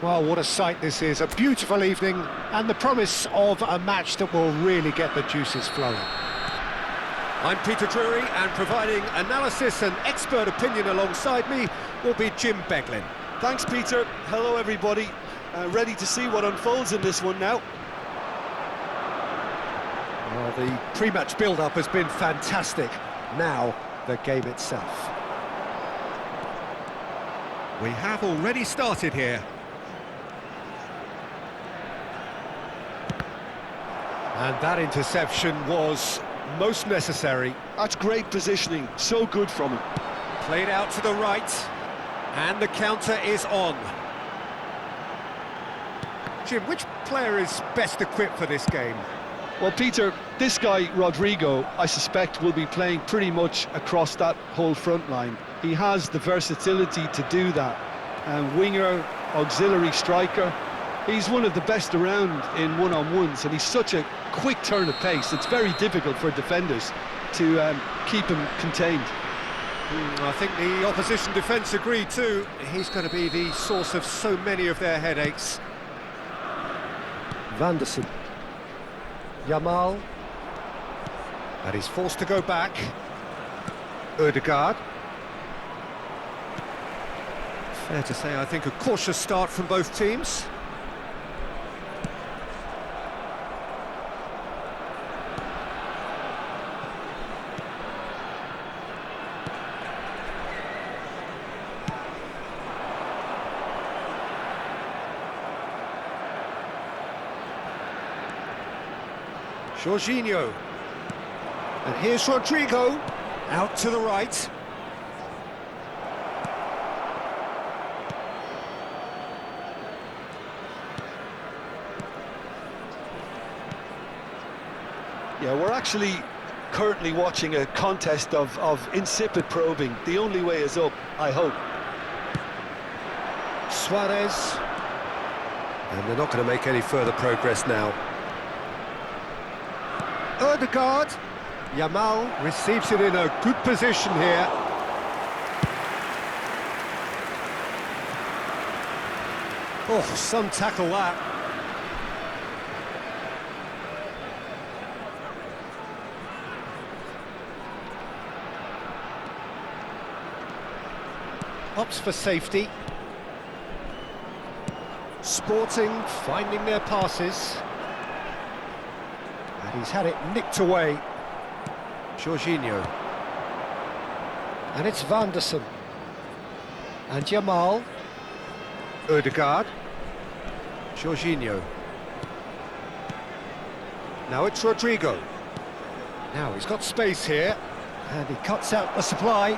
Well, what a sight this is. A beautiful evening and the promise of a match that will really get the juices flowing. I'm Peter Drury, and providing analysis and expert opinion alongside me will be Jim Beglin. Thanks, Peter. Hello, everybody. Ready to see what unfolds in this one now. Well, the pre-match build-up has been fantastic. Now, the game itself. We have already started here. And that interception was most necessary. That's great positioning, so good from him. Played out to the right, and the counter is on. Jim, which player is best equipped for this game? Well, Peter, this guy, Rodrigo, I suspect will be playing pretty much across that whole front line. He has the versatility to do that. Winger, auxiliary striker. He's one of the best around in one-on-ones, and he's such a quick turn of pace. It's very difficult for defenders to keep him contained. I think the opposition defence agree too. He's going to be the source of so many of their headaches. Vanderson. Yamal. And he's forced to go back. Ødegaard. Fair to say, I think, a cautious start from both teams. Jorginho. And here's Rodrigo. Out to the right. Yeah, we're actually currently watching a contest of insipid probing. The only way is up, I hope. Suarez. And they're not going to make any further progress now. Ødegaard. Yamal receives it in a good position here. Oh, some tackle that. Opts for safety. Sporting finding their passes. And he's had it nicked away. Jorginho. And it's Vanderson. And Yamal. Ødegaard. Jorginho. Now it's Rodrigo. Now he's got space here. And he cuts out the supply.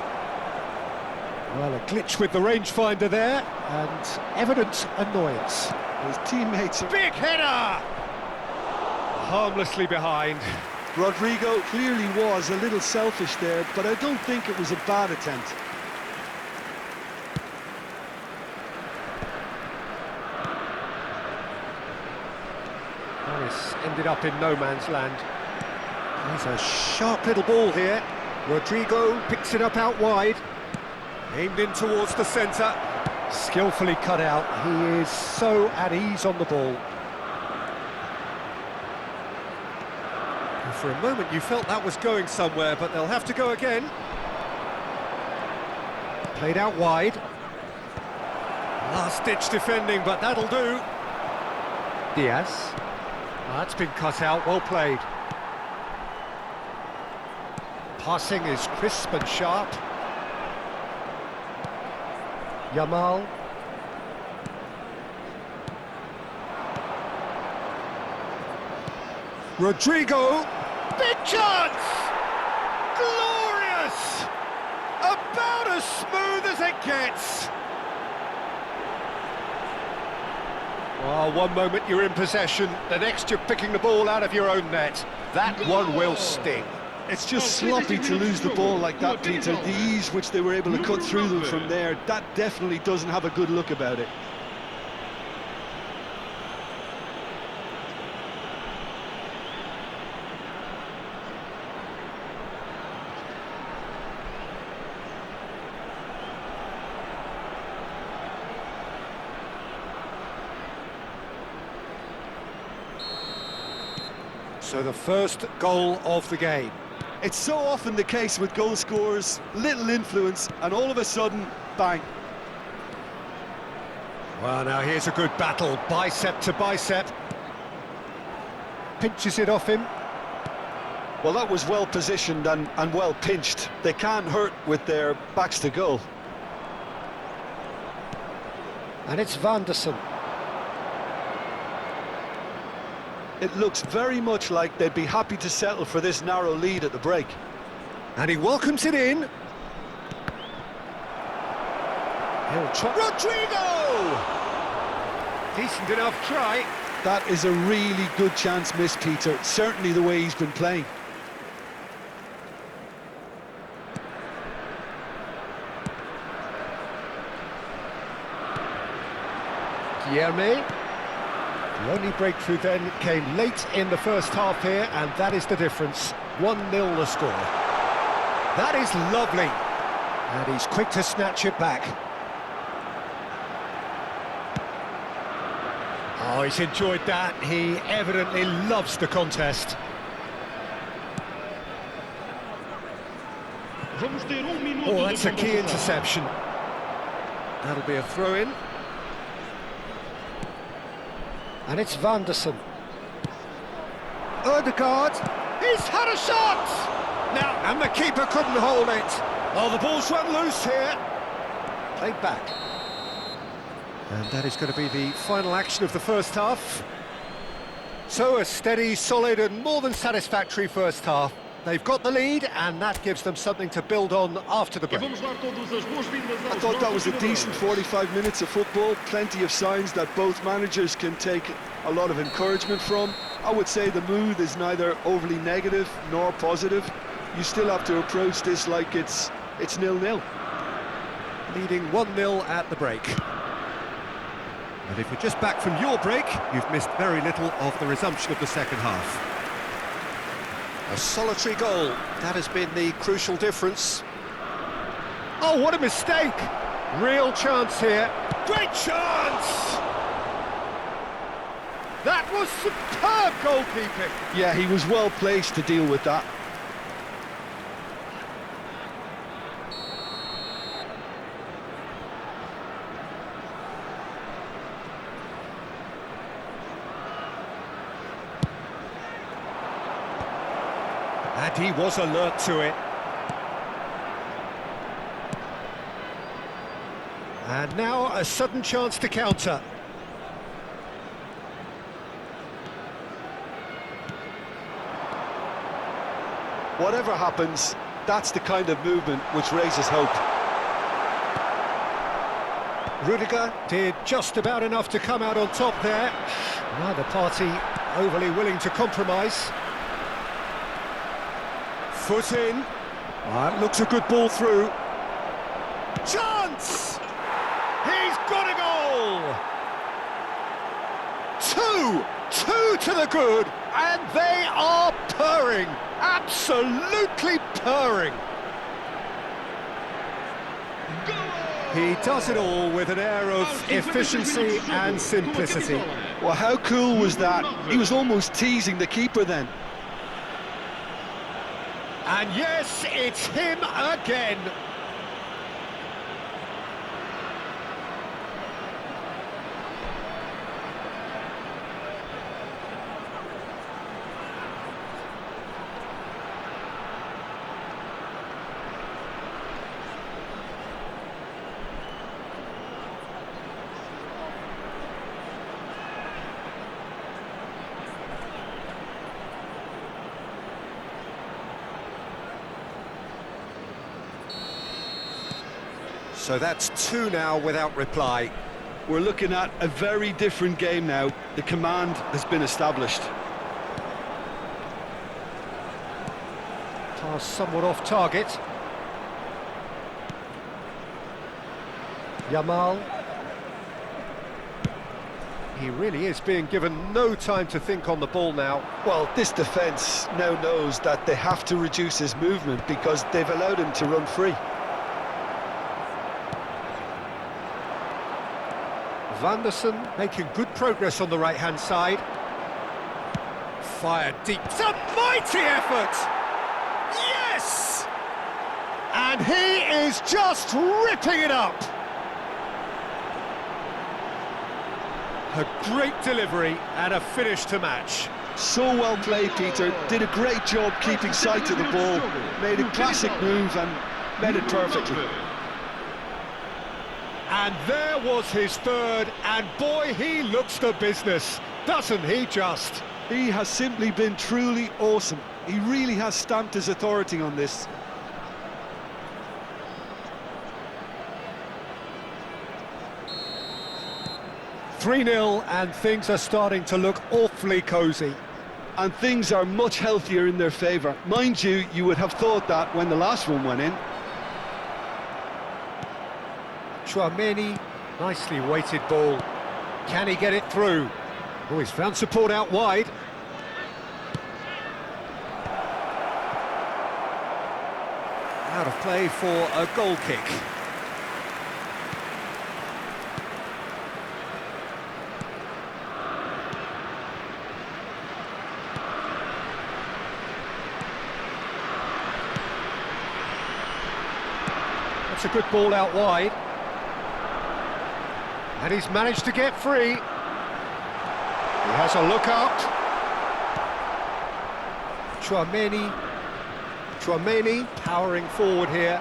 Well, a glitch with the rangefinder there. And evident annoyance. His teammates... Big header! Harmlessly behind. Rodrigo clearly was a little selfish there, but I don't think it was a bad attempt. Harris ended up in no man's land. There's a sharp little ball here. Rodrigo picks it up out wide. Aimed in towards the centre. Skillfully cut out. He is so at ease on the ball. For a moment you felt that was going somewhere, but they'll have to go again. Played out wide. Last-ditch defending, but that'll do. Diaz. That's been cut out, well played. Passing is crisp and sharp. Yamal. Rodrigo. Big chance! Glorious! About as smooth as it gets. Well, one moment you're in possession, the next you're picking the ball out of your own net. That one will sting. It's just sloppy to lose the ball like that, Peter. The ease which they were able to cut through them from there, that definitely doesn't have a good look about it. So the first goal of the game. It's so often the case with goal scorers, little influence, and all of a sudden, bang. Well, now here's a good battle, bicep to bicep. Pinches it off him. Well, that was well positioned and well pinched. They can't hurt with their backs to goal. And it's Vanderson. It looks very much like they'd be happy to settle for this narrow lead at the break. And he welcomes it in. He'll try. Rodrigo! Decent enough try. That is a really good chance missed, Peter. Certainly the way he's been playing. Guilherme. The only breakthrough then came late in the first half here, and that is the difference. 1-0 the score. That is lovely. And he's quick to snatch it back. Oh, he's enjoyed that. He evidently loves the contest. Oh, that's a key interception. That'll be a throw-in. And it's Vanderson. Ødegaard, he's had a shot! Now, and the keeper couldn't hold it. Oh, the ball's run loose here. Played back. And that is going to be the final action of the first half. So a steady, solid and more than satisfactory first half. They've got the lead and that gives them something to build on after the break. I thought that was a decent 45 minutes of football. Plenty of signs that both managers can take a lot of encouragement from. I would say the mood is neither overly negative nor positive. You still have to approach this like it's 0-0. Leading 1-0 at the break. And if you're just back from your break, you've missed very little of the resumption of the second half. A solitary goal, that has been the crucial difference. Oh, what a mistake! Real chance here. Great chance! That was superb goalkeeping. Yeah, he was well placed to deal with that. And he was alert to it. And now a sudden chance to counter. Whatever happens, that's the kind of movement which raises hope. Rudiger did just about enough to come out on top there. Neither party overly willing to compromise. Foot in. Looks a good ball through. Chance! He's got a goal! Two to the good, and they are purring, absolutely purring. He does it all with an air of efficiency and simplicity. Well, how cool was that? He was almost teasing the keeper then. And yes, it's him again. So that's 2 now without reply. We're looking at a very different game now. The command has been established. Pass somewhat off target. Yamal. He really is being given no time to think on the ball now. Well, this defence now knows that they have to reduce his movement because they've allowed him to run free. Vanderson making good progress on the right-hand side. fired deep. It's a mighty effort! Yes! And he is just ripping it up! A great delivery and a finish to match. So well played, Peter. Did a great job keeping sight of the ball. Made a classic move and made it perfectly. And there was his third, and boy, he looks the business, doesn't he just? He has simply been truly awesome. He really has stamped his authority on this. "3-0, and things are starting to look awfully cosy. And things are much healthier in their favour. Mind you, you would have thought that when the last one went in. Tchouaméni, nicely weighted ball. Can he get it through? Oh, he's found support out wide. Out of play for a goal kick. That's a good ball out wide. And he's managed to get free. He has a look out. Tchouaméni powering forward here.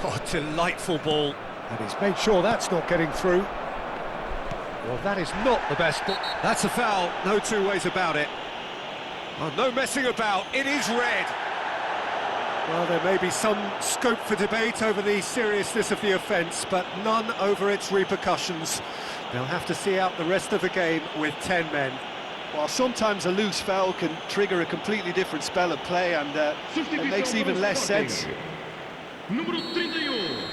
Oh, delightful ball. And he's made sure that's not getting through. Well, that is not the best ball. That's a foul, no two ways about it. Oh, no messing about, it is red. Well, there may be some scope for debate over the seriousness of the offence, but none over its repercussions. They'll have to see out the rest of the game with 10 men. Well, sometimes a loose foul can trigger a completely different spell of play, and it makes even less sense. Número 31.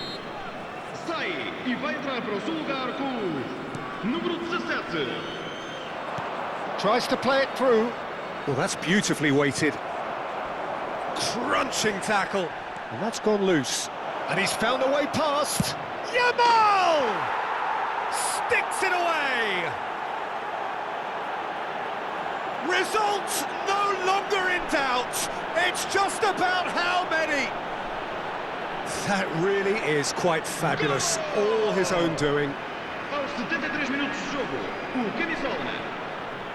Sai e vai entrar para o seu lugar com número 17. Tries to play it through. Well, that's beautifully weighted. Crunching tackle. And that's gone loose. And he's found a way past. Yamal! Sticks it away! Result no longer in doubt. It's just about how many. That really is quite fabulous. All his own doing. Aos 73 minutos de jogo, o camisola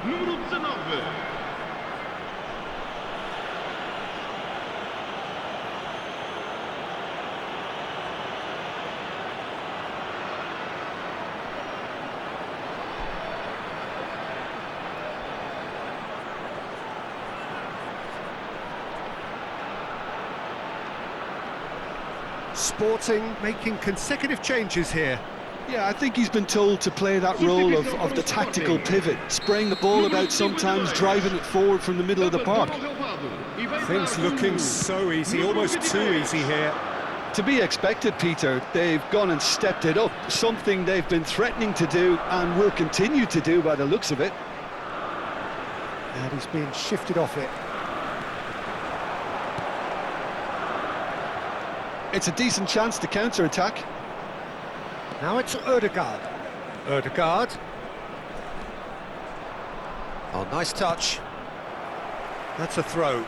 número 19. Sporting making consecutive changes here. Yeah, I think he's been told to play that role of the tactical pivot, spraying the ball about sometimes, driving it forward from the middle of the park. Things looking so easy, almost too easy here. To be expected, Peter. They've gone and stepped it up, something they've been threatening to do and will continue to do by the looks of it. And he's being shifted off it. It's a decent chance to counter-attack. Now it's Ødegaard. Ødegaard. Oh, nice touch. That's a throw.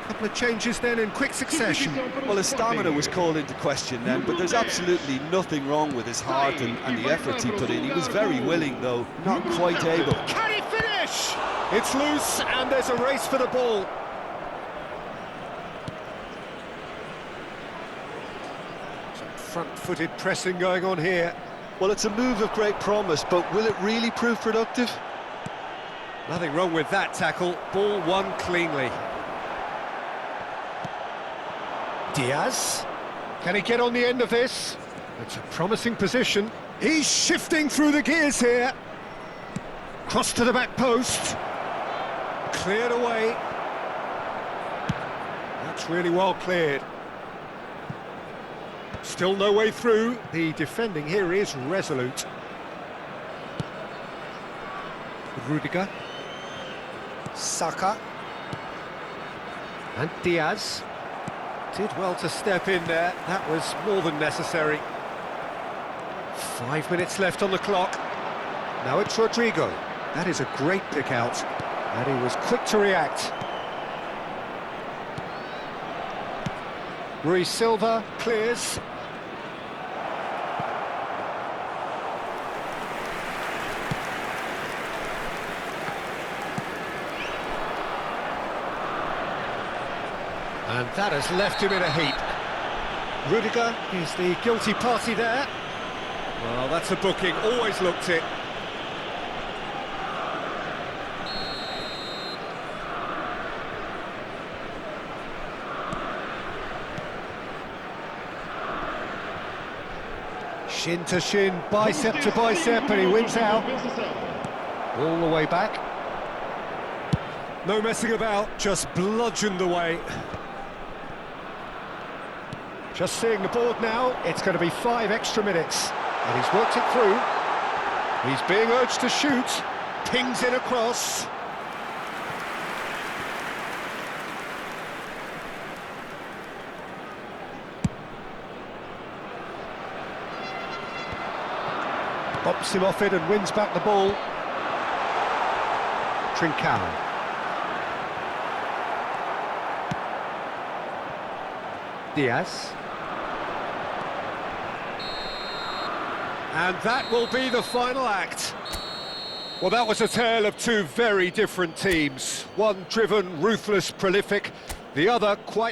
Couple of changes then in quick succession. Well, his stamina was called into question then, but there's absolutely nothing wrong with his heart and the efforts he put in. He was very willing, though, not quite able. Can he finish? It's loose, and there's a race for the ball. Front-footed pressing going on here. Well, it's a move of great promise, but will it really prove productive? Nothing wrong with that tackle. Ball won cleanly. Diaz. Can he get on the end of this? It's a promising position. He's shifting through the gears here. Cross to the back post. Cleared away. That's really well cleared. Still no way through. The defending here is resolute. Rudiger. Saka. And Diaz. Did well to step in there. That was more than necessary. 5 minutes left on the clock. Now it's Rodrigo. That is a great pick out, and he was quick to react. Rui Silva clears. And that has left him in a heap. Rudiger is the guilty party there. Well, that's a booking, always looked it. Shin to shin, bicep to bicep, and he wins out. All the way back. No messing about, just bludgeoned away. Just seeing the board now, it's going to be 5 extra minutes. And he's worked it through. He's being urged to shoot. Pings in across. Bops him off it and wins back the ball. Trincao. Diaz. And that will be the final act. Well, that was a tale of two very different teams. One driven, ruthless, prolific. The other quite